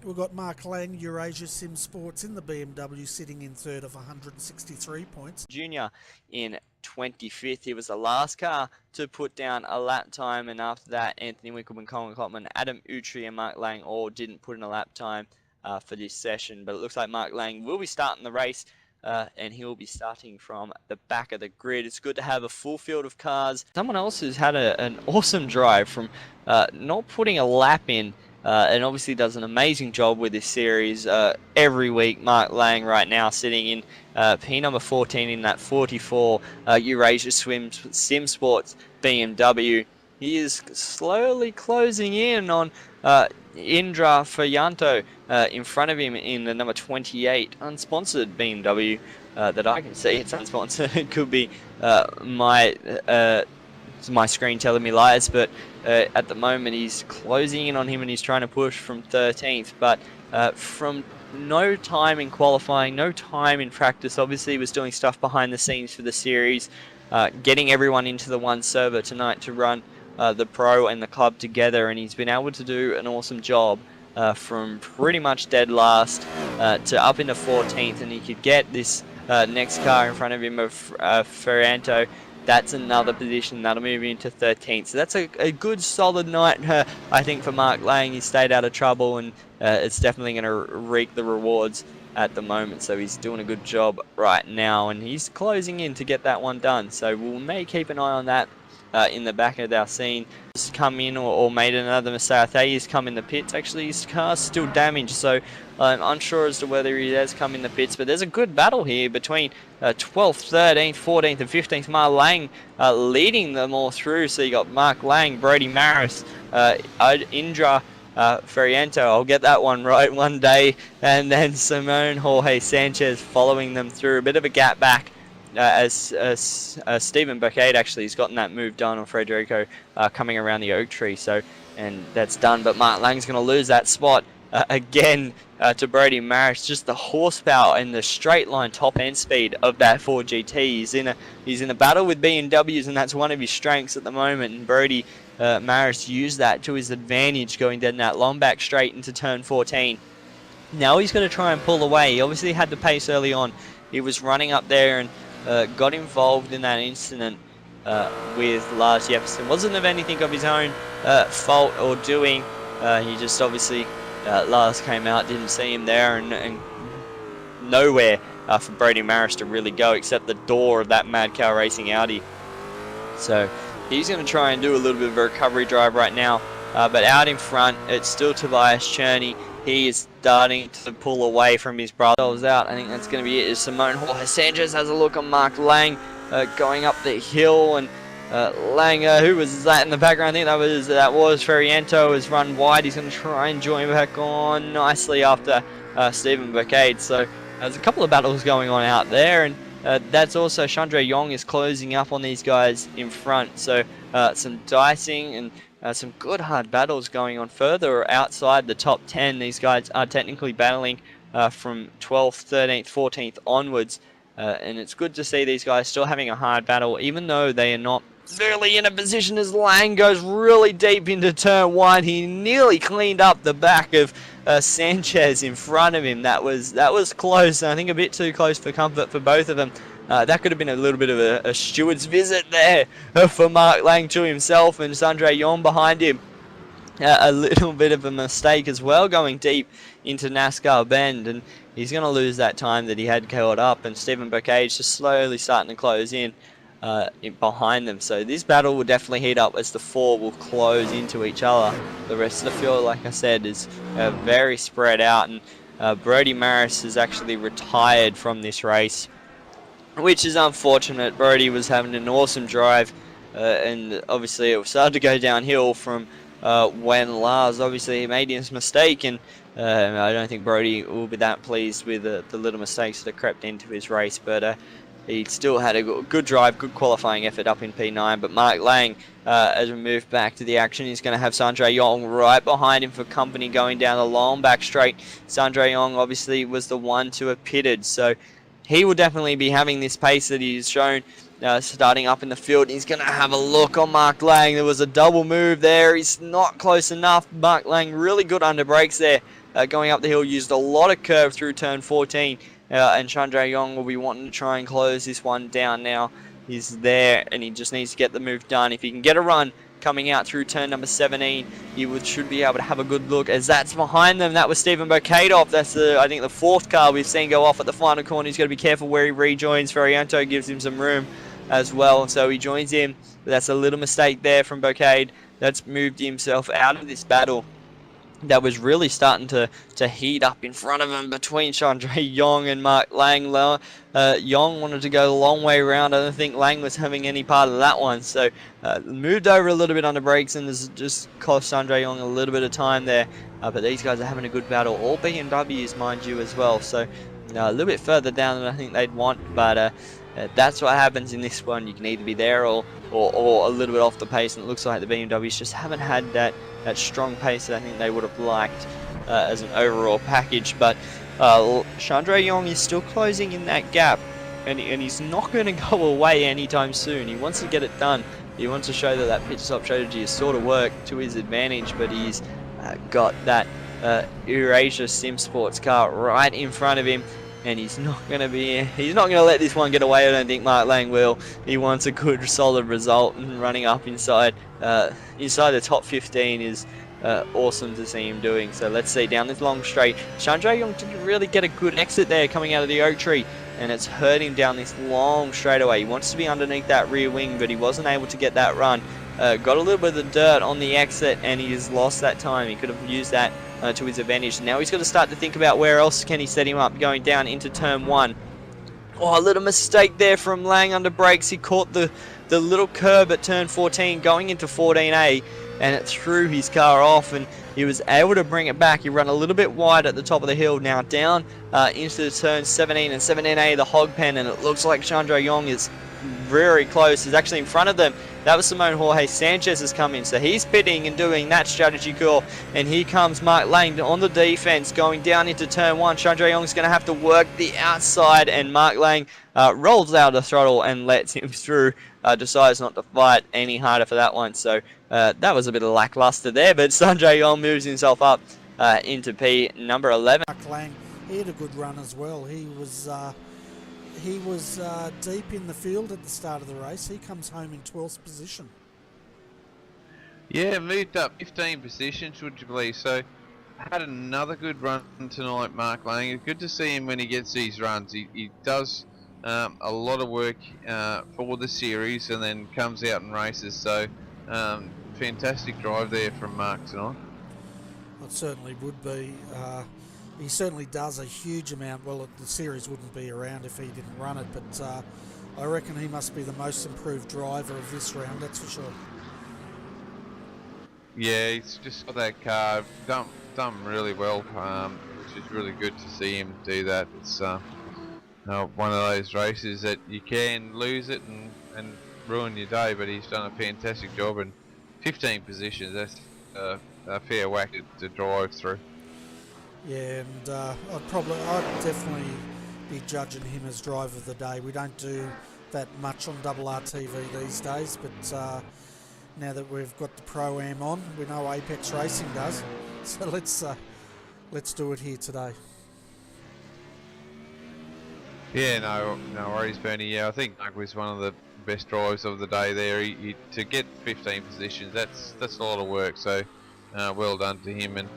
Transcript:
We've got Mark Lang, Eurasia Sim Sports in the BMW, sitting in third of 163 points. Junior in 25th. He was the last car to put down a lap time, and after that, Anthony Winkleman, Colin Klopman, Adam Utri, and Mark Lang all didn't put in a lap time for this session. But it looks like Mark Lang will be starting the race, and he will be starting from the back of the grid. It's good to have a full field of cars. Someone else who's had an awesome drive from not putting a lap in, and obviously does an amazing job with this series every week. Mark Lang right now sitting in P number 14 in that 44 Eurasia Sim Sports BMW. He is slowly closing in on Indra Furyanto in front of him in the number 28 unsponsored BMW that I can see. It's unsponsored. It could be my screen telling me lies, but at the moment he's closing in on him and he's trying to push from 13th, but from no time in qualifying, no time in practice. Obviously he was doing stuff behind the scenes for the series, getting everyone into the one server tonight to run the pro and the club together, and he's been able to do an awesome job from pretty much dead last to up into 14th, and he could get this next car in front of him of Ferranto. That's another position that'll move into 13th. So that's a good solid night, I think, for Mark Lang. He stayed out of trouble, and it's definitely going to reap the rewards at the moment. So he's doing a good job right now, and he's closing in to get that one done. So we may keep an eye on that in the back of our scene. Just come in or made another mistake. I think he's come in the pits. Actually, his car's still damaged, so I'm unsure as to whether he has come in the pits. But there's a good battle here between 12th, 13th, 14th, and 15th. Mark Lang leading them all through. So you got Mark Lang, Brody Maris, Indra Ferriento. I'll get that one right one day. And then Simone Jorge Sanchez following them through. A bit of a gap back. As Stephen Burkade actually has gotten that move done on Federico coming around the oak tree, and that's done. But Mark Lang's going to lose that spot again to Brody Maris. Just the horsepower and the straight line top end speed of that Ford GT. He's in a battle with BMWs, and that's one of his strengths at the moment. And Brody Maris used that to his advantage going down that long back straight into turn 14. Now he's going to try and pull away. He obviously had the pace early on. He was running up there and got involved in that incident with Lars Jefferson. Wasn't of anything of his own fault or doing. He just obviously, Lars came out, didn't see him there, and nowhere for Brody Maris to really go except the door of that Mad Cow Racing Audi. So he's going to try and do a little bit of a recovery drive right now. But out in front, it's still Tobias Cherney. He is starting to pull away from his brother. Out. I think that's going to be it. As Simone Jorge Sanchez has a look on Mark Lang going up the hill, and Lang, who was that in the background? I think that was Ferriento, has run wide. He's going to try and join back on nicely after Stephen Burkade. So there's a couple of battles going on out there, and that's also Chandra Yong is closing up on these guys in front. So some dicing and some good hard battles going on further outside the top 10. These guys are technically battling from 12th, 13th, 14th onwards. And it's good to see these guys still having a hard battle, even though they are not really in a position as Lang goes really deep into turn 1. He nearly cleaned up the back of Sanchez in front of him. That was close. I think a bit too close for comfort for both of them. That could have been a little bit of a steward's visit there for Mark Lang to himself, and Sandre Yon behind him. A little bit of a mistake as well, going deep into NASCAR Bend, and he's going to lose that time that he had caught up, and Stephen Burkade's just slowly starting to close in behind them. So this battle will definitely heat up as the four will close into each other. The rest of the field, like I said, is very spread out, and Brody Maris has actually retired from this race, which is unfortunate. Brody was having an awesome drive, and obviously it started to go downhill from when Lars obviously made his mistake, and I don't think Brody will be that pleased with the little mistakes that crept into his race, but he still had a good drive, good qualifying effort up in P9. But Mark Lang, as we move back to the action, he's going to have Sandre Yong right behind him for company going down the long back straight. Sandre Yong obviously was the one to have pitted, so he will definitely be having this pace that he's shown starting up in the field. He's going to have a look on Mark Lang. There was a double move there. He's not close enough. Mark Lang really good under brakes there going up the hill, used a lot of curve through turn 14, and Chandra Yong will be wanting to try and close this one down now. He's there, and he just needs to get the move done. If he can get a run coming out through turn number 17, he should be able to have a good look, as that's behind them. That was Stephen Bokadov. That's I think the 4th car we've seen go off at the final corner. He's got to be careful where he rejoins. Ferrianto gives him some room as well, so he joins him. But that's a little mistake there from Bokade. That's moved himself out of this battle that was really starting to heat up in front of him between Chandra Yong and Mark Lang. Yong wanted to go the long way around. I don't think Lang was having any part of that one, so moved over a little bit under brakes, and has just cost Chandra Yong a little bit of time there. But these guys are having a good battle, all BMWs mind you as well, so a little bit further down than I think they'd want, but that's what happens in this one. You can either be there or a little bit off the pace, and it looks like the BMWs just haven't had that strong pace that I think they would have liked as an overall package. But Chandra Yong is still closing in that gap, and he's not going to go away anytime soon. He wants to get it done. He wants to show that pit stop strategy has sort of worked to his advantage, but he's got that Eurasia Sim Sports car right in front of him. And he's not going to let this one get away. I don't think Mark Lang will. He wants a good, solid result, and running up inside the top 15 is awesome to see him doing. So let's see, down this long straight, Chandra Yong didn't really get a good exit there coming out of the oak tree, and it's hurt him down this long straightaway. He wants to be underneath that rear wing, but he wasn't able to get that run. Got a little bit of the dirt on the exit, and he's lost that time. He could have used that to his advantage. Now he's got to start to think about where else can he set him up going down into turn 1. Oh, a little mistake there from Lang under brakes. He caught the little curb at turn 14 going into 14A, and it threw his car off, and he was able to bring it back. He ran a little bit wide at the top of the hill, now down into the turn 17 and 17A, the hog pen, and it looks like Chandra Yong is very close. He's actually in front of them. That was Simone Jorge Sanchez has come in, so he's pitting and doing that strategy call, and here comes Mark Lang on the defense going down into turn 1. Chandra Yong's going to have to work the outside, and Mark Lang rolls out the throttle and lets him through. Decides not to fight any harder for that one, so that was a bit of lackluster there, but Chandra Yong moves himself up into P number 11. Mark Lang, he had a good run as well. He was deep in the field at the start of the race. He comes home in 12th position. Yeah, moved up 15 positions, would you believe? So, had another good run tonight, Mark Lang. It's good to see him when he gets these runs. He does a lot of work for the series, and then comes out and races. So, fantastic drive there from Mark tonight. It certainly would be. He certainly does a huge amount. Well, the series wouldn't be around if he didn't run it, but I reckon he must be the most improved driver of this round, that's for sure. Yeah, he's just got that car done really well, which is really good to see him do that. It's one of those races that you can lose it and ruin your day, but he's done a fantastic job, and 15 positions, that's a fair whack to drive through. Yeah, and I'd definitely be judging him as driver of the day. We don't do that much on RRTV these days, but now that we've got the Pro-Am on, we know Apex Racing does, so let's do it here today. Yeah, no worries, Bernie. Yeah, I think Mark was one of the best drives of the day there. He to get 15 positions, that's a lot of work. So well done to him, and